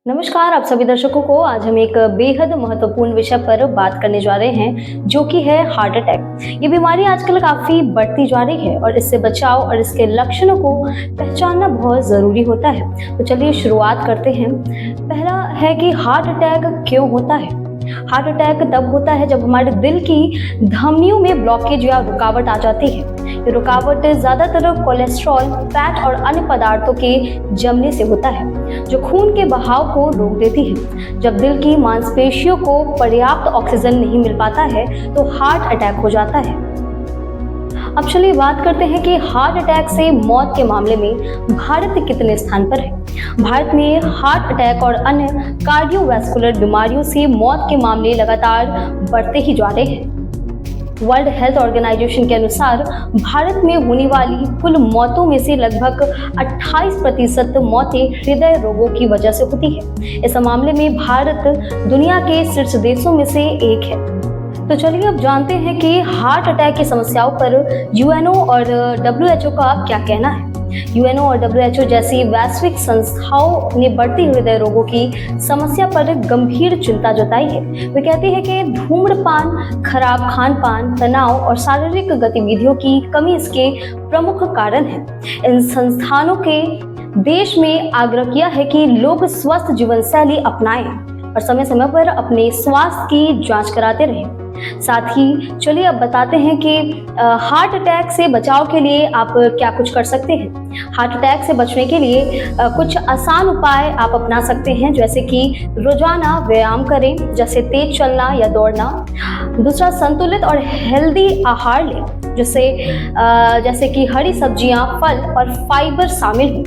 नमस्कार आप सभी दर्शकों को। आज हम एक बेहद महत्वपूर्ण विषय पर बात करने जा रहे हैं जो कि है हार्ट अटैक। ये बीमारी आजकल काफी बढ़ती जा रही है और इससे बचाव और इसके लक्षणों को पहचानना बहुत जरूरी होता है। तो चलिए शुरुआत करते हैं। पहला है कि हार्ट अटैक क्यों होता है। हार्ट अटैक तब होता है जब हमारे दिल की धमनियों में ब्लॉकेज या रुकावट आ जाती है। ये रुकावट ज्यादातर कोलेस्ट्रॉल, फैट और अन्य पदार्थों के जमने से होता है जो खून के बहाव को रोक देती है। जब दिल की मांसपेशियों को पर्याप्त ऑक्सीजन नहीं मिल पाता है तो हार्ट अटैक हो जाता है। अब चलिए बात करते हैं कि हार्ट अटैक से मौत के मामले में भारत कितने स्थान पर है। भारत में हार्ट अटैक और अन्य कार्डियोवैस्कुलर बीमारियों से मौत के मामले लगातार बढ़ते ही जा रहे हैं। वर्ल्ड हेल्थ ऑर्गेनाइजेशन के अनुसार भारत में होने वाली कुल मौतों में से लगभग 28% मौतें हृदय रोगों की वजह से होती है। इस मामले में भारत दुनिया के शीर्ष देशों में से एक है। तो चलिए अब जानते हैं कि हार्ट अटैक की समस्याओं पर यूएनओ और डब्ल्यूएचओ का क्या कहना है। यूएनओ और डब्ल्यूएचओ जैसी वैश्विक संस्थाओं ने बढ़ती हुई रोगों की समस्या पर गंभीर चिंता जताई है। वे कहती है कि धूम्रपान, खराब खान पान, तनाव और शारीरिक गतिविधियों की कमी इसके प्रमुख कारण है। इन संस्थानों के देश में आग्रह किया है कि लोग स्वस्थ जीवन शैली अपनाएं और समय समय पर अपने स्वास्थ्य की जांच कराते रहें। साथ ही चलिए अब बताते हैं कि हार्ट अटैक से बचाव के लिए आप क्या कुछ कर सकते हैं। हार्ट अटैक से बचने के लिए कुछ आसान उपाय आप अपना सकते हैं, जैसे कि रोजाना व्यायाम करें, जैसे तेज चलना या दौड़ना। दूसरा, संतुलित और हेल्दी आहार लें, जैसे कि हरी सब्जियां, फल और फाइबर शामिल हो।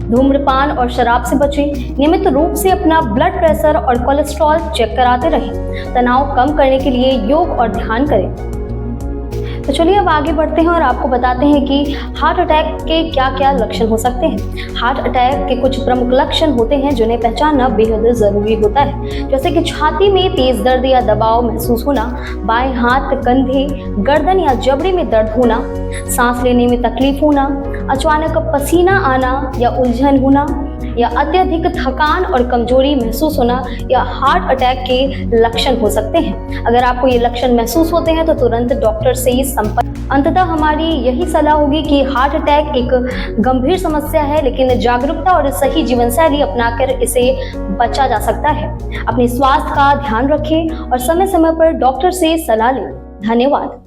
धूम्रपान और शराब से बचें। नियमित रूप से अपना ब्लड प्रेशर और कोलेस्ट्रॉल चेक कराते रहें। तनाव कम करने के लिए योग और ध्यान करें। तो चलिए अब आगे बढ़ते हैं और आपको बताते हैं कि हार्ट अटैक के क्या क्या लक्षण हो सकते हैं। हार्ट अटैक के कुछ प्रमुख लक्षण होते हैं जिन्हें पहचानना बेहद जरूरी होता है, जैसे कि छाती में तेज दर्द या दबाव महसूस होना, बाएं हाथ, कंधे, गर्दन या जबड़े में दर्द होना, सांस लेने में तकलीफ होना, अचानक पसीना आना या उलझन होना, या अत्यधिक थकान और कमजोरी महसूस होना या हार्ट अटैक के लक्षण हो सकते हैं। अगर आपको ये लक्षण महसूस होते हैं तो तुरंत डॉक्टर से ही संपर्क। अंततः हमारी यही सलाह होगी कि हार्ट अटैक एक गंभीर समस्या है, लेकिन जागरूकता और सही जीवन शैली अपनाकर इसे बचा जा सकता है। अपने स्वास्थ्य का ध्यान रखें और समय समय पर डॉक्टर से सलाह लें। धन्यवाद।